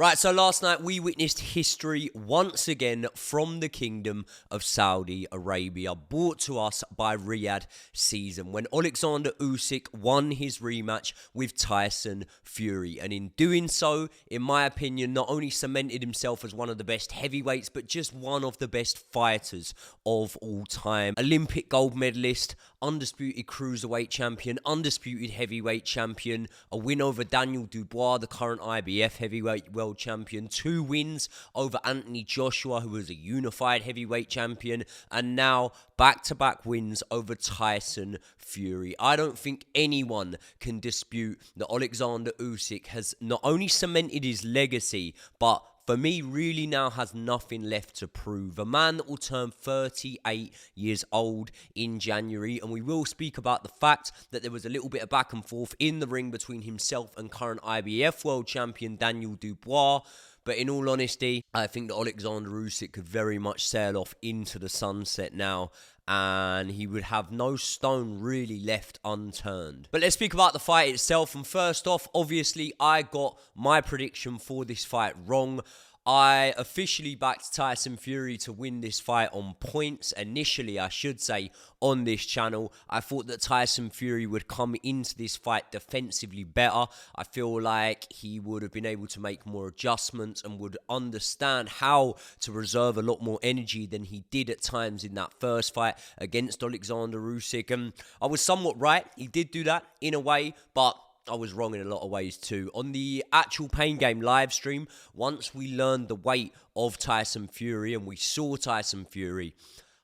Right, so last night we witnessed history once again from the Kingdom of Saudi Arabia, brought to us by Riyadh Season, when Oleksandr Usyk won his rematch with Tyson Fury. And in doing so, in my opinion, not only cemented himself as one of the best heavyweights, but just one of the best fighters of all time. Olympic gold medalist, undisputed cruiserweight champion, undisputed heavyweight champion, a win over Daniel Dubois, the current IBF heavyweight world champion, 2 wins over Anthony Joshua, who was a unified heavyweight champion, and now back-to-back wins over Tyson Fury. I don't think anyone can dispute that Oleksandr Usyk has not only cemented his legacy, but for me, really now has nothing left to prove. A man that will turn 38 years old in January, and we will speak about the fact that there was a little bit of back and forth in the ring between himself and current IBF world champion Daniel Dubois. But in all honesty, I think that Oleksandr Usyk could very much sail off into the sunset now, and he would have no stone really left unturned. But let's speak about the fight itself. And first off, obviously, I got my prediction for this fight wrong. I officially backed Tyson Fury to win this fight on points. Initially, I should say, on this channel, I thought that Tyson Fury would come into this fight defensively better. I feel like he would have been able to make more adjustments and would understand how to reserve a lot more energy than he did at times in that first fight against Oleksandr Usyk. And I was somewhat right. He did do that in a way, but I was wrong in a lot of ways too. On the actual Pain Game live stream, once we learned the weight of Tyson Fury and we saw Tyson Fury,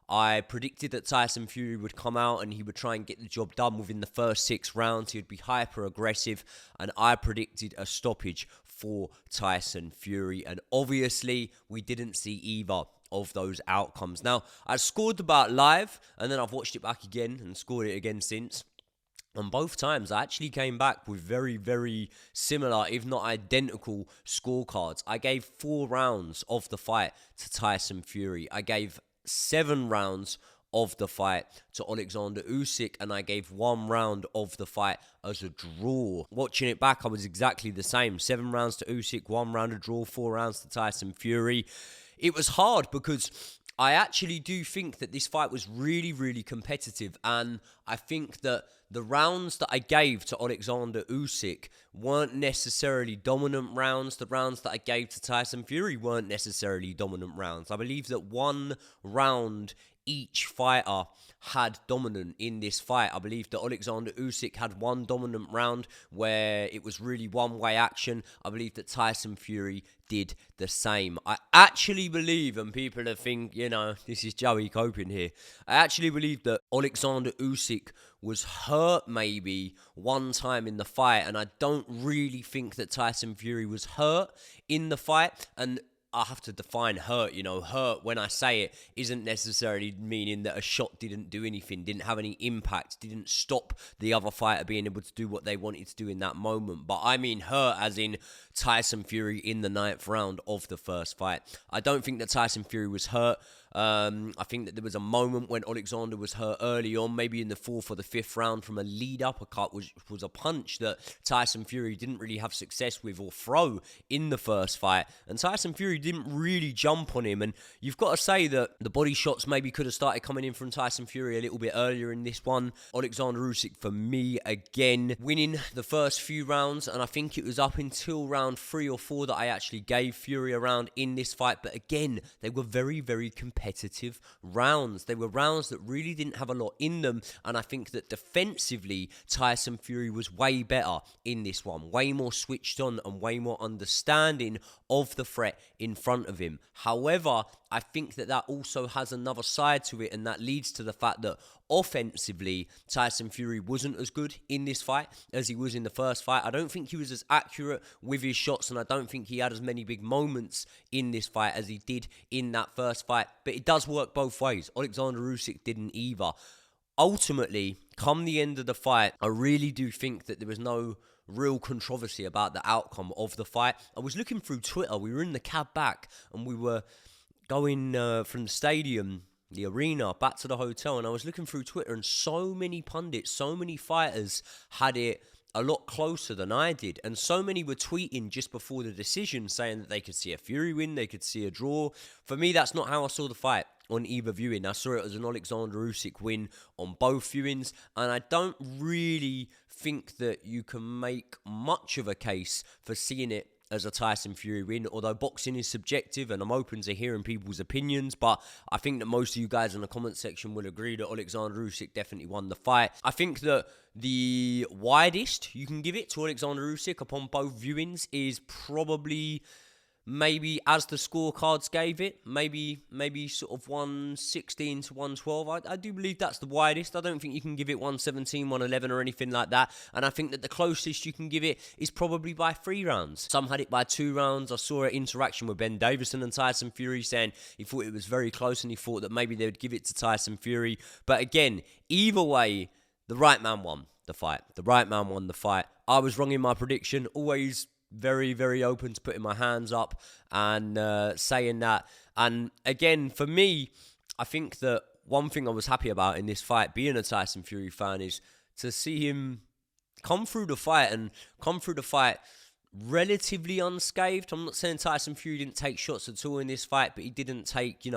I predicted that Tyson Fury would come out and he would try and get the job done within the first 6 rounds. He would be hyper-aggressive, and I predicted a stoppage for Tyson Fury. And obviously, we didn't see either of those outcomes. Now, I scored the bout live, and then I've watched it back again and scored it again since. And both times, I actually came back with very, very similar, if not identical, scorecards. I gave 4 rounds of the fight to Tyson Fury. I gave 7 rounds of the fight to Oleksandr Usyk, and I gave 1 round of the fight as a draw. Watching it back, I was exactly the same. 7 rounds to Usyk, 1 round a draw, 4 rounds to Tyson Fury. It was hard because I actually do think that this fight was really, really competitive, and I think that the rounds that I gave to Oleksandr Usyk weren't necessarily dominant rounds. The rounds that I gave to Tyson Fury weren't necessarily dominant rounds. I believe that 1 round each fighter had dominant in this fight. I believe that Oleksandr Usyk had 1 dominant round where it was really one-way action. I believe that Tyson Fury did the same. I actually believe, and people think, this is Joey coping here. I actually believe that Oleksandr Usyk was hurt maybe 1 time in the fight, and I don't really think that Tyson Fury was hurt in the fight. And I have to define hurt, hurt when I say it isn't necessarily meaning that a shot didn't do anything, didn't have any impact, didn't stop the other fighter being able to do what they wanted to do in that moment. But I mean hurt as in Tyson Fury in the 9th round of the first fight. I don't think that Tyson Fury was hurt. I think that there was a moment when Oleksandr was hurt early on, maybe in the 4th or the 5th round, from a lead uppercut, which was a punch that Tyson Fury didn't really have success with or throw in the first fight. And Tyson Fury didn't really jump on him. And you've got to say that the body shots maybe could have started coming in from Tyson Fury a little bit earlier in this one. Oleksandr Usyk, for me, again, winning the first few rounds. And I think it was up until round 3 or 4 that I actually gave Fury a round in this fight. But again, they were very, very competitive rounds. They were rounds that really didn't have a lot in them, and I think that defensively Tyson Fury was way better in this one, way more switched on and way more understanding of the threat in front of him. However, I think that also has another side to it, and that leads to the fact that offensively, Tyson Fury wasn't as good in this fight as he was in the first fight. I don't think he was as accurate with his shots, and I don't think he had as many big moments in this fight as he did in that first fight. But it does work both ways. Oleksandr Usyk didn't either. Ultimately, come the end of the fight, I really do think that there was no real controversy about the outcome of the fight. I was looking through Twitter. We were in the cab back, and we were going from the stadium, the arena, back to the hotel, and I was looking through Twitter, and so many pundits, so many fighters had it a lot closer than I did. And so many were tweeting just before the decision saying that they could see a Fury win, they could see a draw. For me, that's not how I saw the fight on either viewing. I saw it as an Oleksandr Usyk win on both viewings, and I don't really think that you can make much of a case for seeing it as a Tyson Fury win, although boxing is subjective and I'm open to hearing people's opinions, but I think that most of you guys in the comment section will agree that Oleksandr Usyk definitely won the fight. I think that the widest you can give it to Oleksandr Usyk upon both viewings is probably maybe, as the scorecards gave it, maybe sort of 116 to 112. I do believe that's the widest. I don't think you can give it 117, 111 or anything like that. And I think that the closest you can give it is probably by 3 rounds. Some had it by 2 rounds. I saw an interaction with Ben Davison and Tyson Fury saying he thought it was very close and he thought that maybe they would give it to Tyson Fury. But again, either way, the right man won the fight. The right man won the fight. I was wrong in my prediction. Always very, very open to putting my hands up and saying that. And again, for me, I think that one thing I was happy about in this fight, being a Tyson Fury fan, is to see him come through the fight relatively unscathed. I'm not saying Tyson Fury didn't take shots at all in this fight, but he didn't take,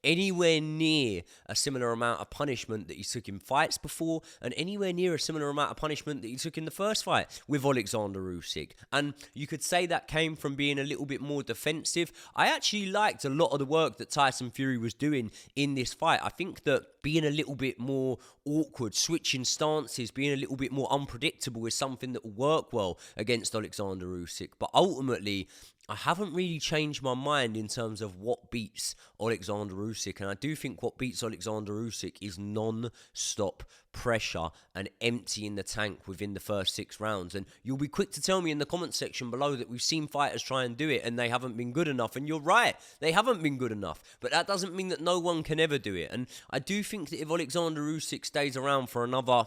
anywhere near a similar amount of punishment that he took in fights before, and anywhere near a similar amount of punishment that he took in the first fight with Oleksandr Usyk. And you could say that came from being a little bit more defensive. I actually liked a lot of the work that Tyson Fury was doing in this fight. I think that being a little bit more awkward, switching stances, being a little bit more unpredictable is something that will work well against Oleksandr Usyk. But ultimately, I haven't really changed my mind in terms of what beats Oleksandr Usyk. And I do think what beats Oleksandr Usyk is non-stop pressure and emptying the tank within the first 6 rounds. And you'll be quick to tell me in the comment section below that we've seen fighters try and do it and they haven't been good enough. And you're right, they haven't been good enough. But that doesn't mean that no one can ever do it. And I do think that if Oleksandr Usyk stays around for another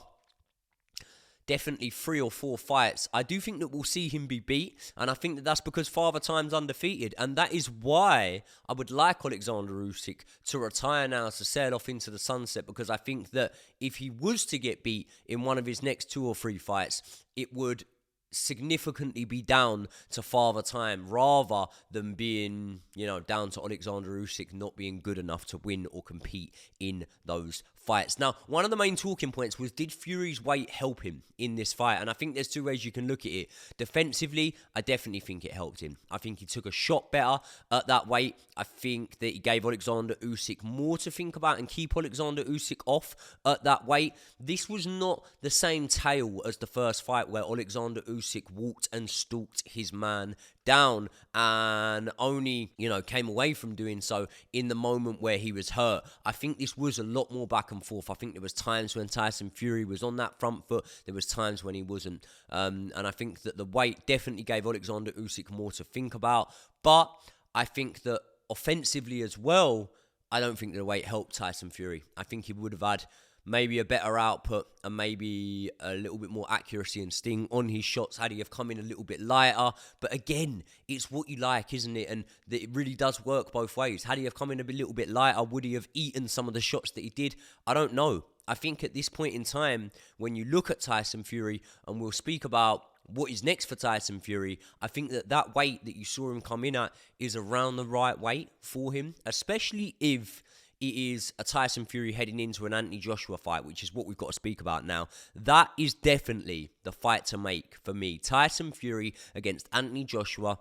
definitely 3 or 4 fights, I do think that we'll see him be beat, and I think that that's because Father Time's undefeated, and that is why I would like Oleksandr Usyk to retire now, to sail off into the sunset, because I think that if he was to get beat in one of his next 2 or 3 fights, it would significantly be down to Father Time rather than being, down to Oleksandr Usyk not being good enough to win or compete in those fights. Now, one of the main talking points was, did Fury's weight help him in this fight? And I think there's 2 ways you can look at it. Defensively, I definitely think it helped him. I think he took a shot better at that weight. I think that he gave Oleksandr Usyk more to think about and keep Oleksandr Usyk off at that weight. This was not the same tale as the first fight where Oleksandr Usyk walked and stalked his man down and only, came away from doing so in the moment where he was hurt. I think this was a lot more back and forth. I think there was times when Tyson Fury was on that front foot. There was times when he wasn't. And I think that the weight definitely gave Oleksandr Usyk more to think about. But I think that offensively as well, I don't think the weight helped Tyson Fury. I think he would have had maybe a better output and maybe a little bit more accuracy and sting on his shots had he have come in a little bit lighter. But again, it's what you like, isn't it? And it really does work both ways. Had he have come in a little bit lighter, would he have eaten some of the shots that he did? I don't know. I think at this point in time, when you look at Tyson Fury, and we'll speak about what is next for Tyson Fury, I think that weight that you saw him come in at is around the right weight for him, especially if it is a Tyson Fury heading into an Anthony Joshua fight, which is what we've got to speak about now. That is definitely the fight to make for me. Tyson Fury against Anthony Joshua.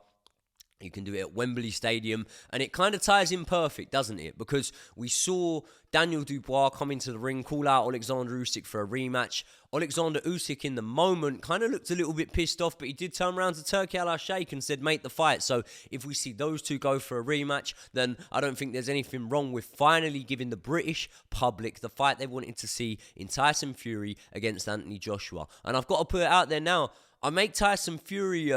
You can do it at Wembley Stadium, and it kind of ties in perfect, doesn't it? Because we saw Daniel Dubois come into the ring, call out Oleksandr Usyk for a rematch. Oleksandr Usyk in the moment kind of looked a little bit pissed off, but he did turn around to Turki Al-Sheikh and said, make the fight. So if we see those two go for a rematch, then I don't think there's anything wrong with finally giving the British public the fight they wanted to see in Tyson Fury against Anthony Joshua. And I've got to put it out there now, I make Tyson Fury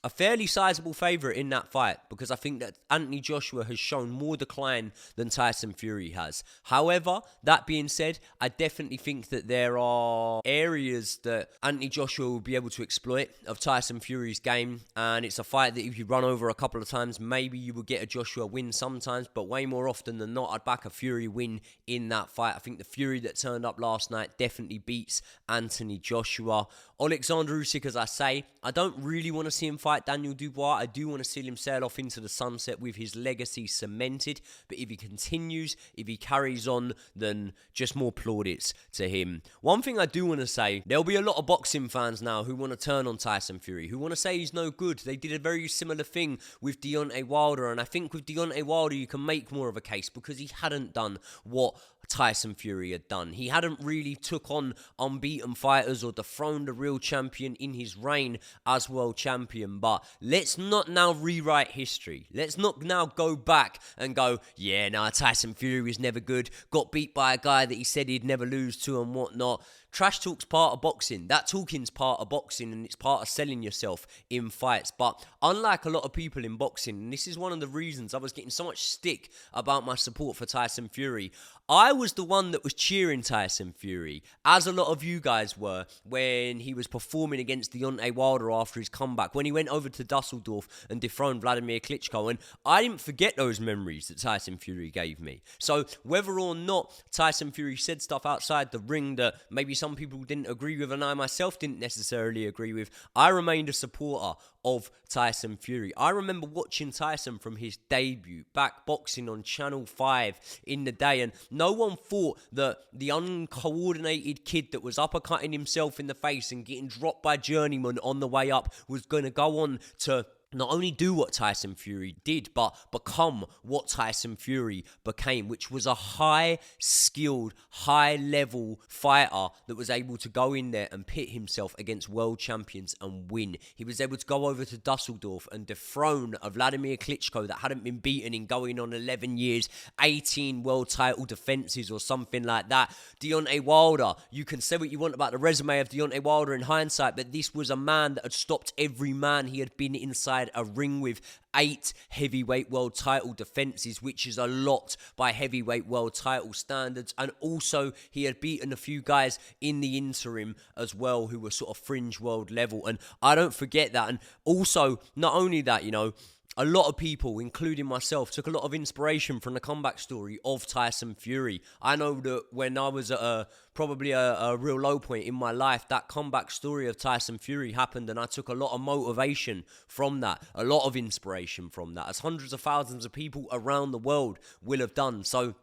a fairly sizable favourite in that fight, because I think that Anthony Joshua has shown more decline than Tyson Fury has. However, that being said, I definitely think that there are areas that Anthony Joshua will be able to exploit of Tyson Fury's game, and it's a fight that if you run over a couple of times, maybe you will get a Joshua win sometimes, but way more often than not, I'd back a Fury win in that fight. I think the Fury that turned up last night definitely beats Anthony Joshua. Oleksandr Usyk, as I say, I don't really want to see him fight Daniel Dubois. I do want to see him sail off into the sunset with his legacy cemented. But if he continues, if he carries on, then just more plaudits to him. One thing I do want to say, there'll be a lot of boxing fans now who want to turn on Tyson Fury, who want to say he's no good. They did a very similar thing with Deontay Wilder, and I think with Deontay Wilder you can make more of a case because he hadn't done what Tyson Fury had done. He hadn't really took on unbeaten fighters or dethroned a real champion in his reign as world champion. But let's not now rewrite history. Let's not now go back and go, yeah, no, Tyson Fury was never good, got beat by a guy that he said he'd never lose to and whatnot. Trash talk's part of boxing. That talking's part of boxing, and it's part of selling yourself in fights. But unlike a lot of people in boxing, and this is one of the reasons I was getting so much stick about my support for Tyson Fury, I was the one that was cheering Tyson Fury, as a lot of you guys were, when he was performing against Deontay Wilder after his comeback, when he went over to Dusseldorf and dethroned Vladimir Klitschko. And I didn't forget those memories that Tyson Fury gave me. So whether or not Tyson Fury said stuff outside the ring that maybe some people didn't agree with, and I myself didn't necessarily agree with, I remained a supporter of Tyson Fury. I remember watching Tyson from his debut, back boxing on Channel 5 in the day, and no one thought that the uncoordinated kid that was uppercutting himself in the face and getting dropped by Journeyman on the way up was going to go on to not only do what Tyson Fury did, but become what Tyson Fury became, which was a high-skilled, high-level fighter that was able to go in there and pit himself against world champions and win. He was able to go over to Dusseldorf and dethrone a Vladimir Klitschko that hadn't been beaten in going on 11 years, 18 world title defenses or something like that. Deontay Wilder, you can say what you want about the resume of Deontay Wilder in hindsight, but this was a man that had stopped every man he had been inside a ring with. 8 heavyweight world title defenses, which is a lot by heavyweight world title standards. And also he had beaten a few guys in the interim as well who were sort of fringe world level, and I don't forget that. And also, not only that, you know, a lot of people, including myself, took a lot of inspiration from the comeback story of Tyson Fury. I know that when I was at probably a real low point in my life, that comeback story of Tyson Fury happened, and I took a lot of motivation from that, a lot of inspiration from that, as hundreds of thousands of people around the world will have done. So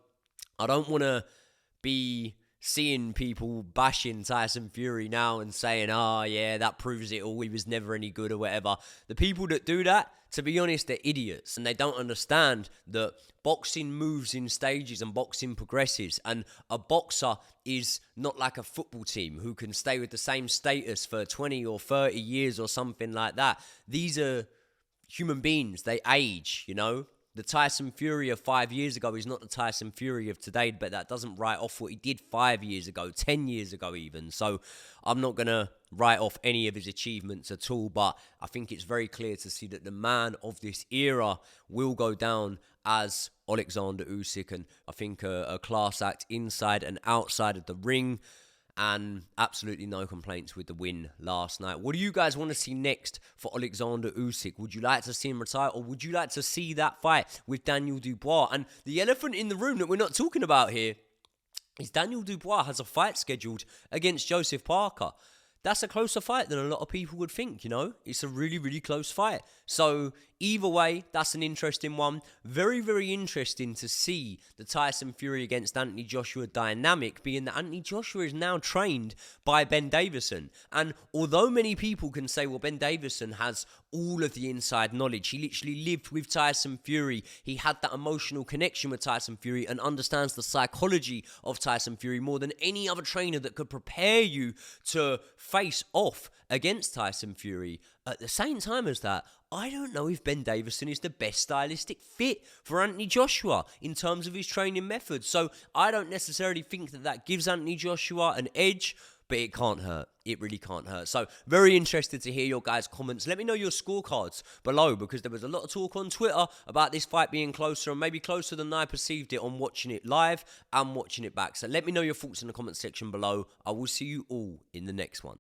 I don't want to be seeing people bashing Tyson Fury now and saying, oh yeah, that proves it all, he was never any good or whatever. The people that do that, to be honest, they're idiots, and they don't understand that boxing moves in stages and boxing progresses, and a boxer is not like a football team who can stay with the same status for 20 or 30 years or something like that. These are human beings. They age, you know. The Tyson Fury of 5 years ago is not the Tyson Fury of today, but that doesn't write off what he did 5 years ago, 10 years ago even. So I'm not going to write off any of his achievements at all, but I think it's very clear to see that the man of this era will go down as Oleksandr Usyk, and I think a class act inside and outside of the ring. And absolutely no complaints with the win last night. What do you guys want to see next for Oleksandr Usyk? Would you like to see him retire, or would you like to see that fight with Daniel Dubois? And the elephant in the room that we're not talking about here is Daniel Dubois has a fight scheduled against Joseph Parker. That's a closer fight than a lot of people would think, you know? It's a really, really close fight. So either way, that's an interesting one. Very, very interesting to see the Tyson Fury against Anthony Joshua dynamic, being that Anthony Joshua is now trained by Ben Davison. And although many people can say, well, Ben Davison has all of the inside knowledge, he literally lived with Tyson Fury, he had that emotional connection with Tyson Fury and understands the psychology of Tyson Fury more than any other trainer that could prepare you to face off against Tyson Fury. At the same time as that, I don't know if Ben Davison is the best stylistic fit for Anthony Joshua in terms of his training methods. So I don't necessarily think that gives Anthony Joshua an edge. but it can't hurt. It really can't hurt. So very interested to hear your guys' comments. Let me know your scorecards below, because there was a lot of talk on Twitter about this fight being closer, and maybe closer than I perceived it on watching it live and watching it back. So let me know your thoughts in the comment section below. I will see you all in the next one.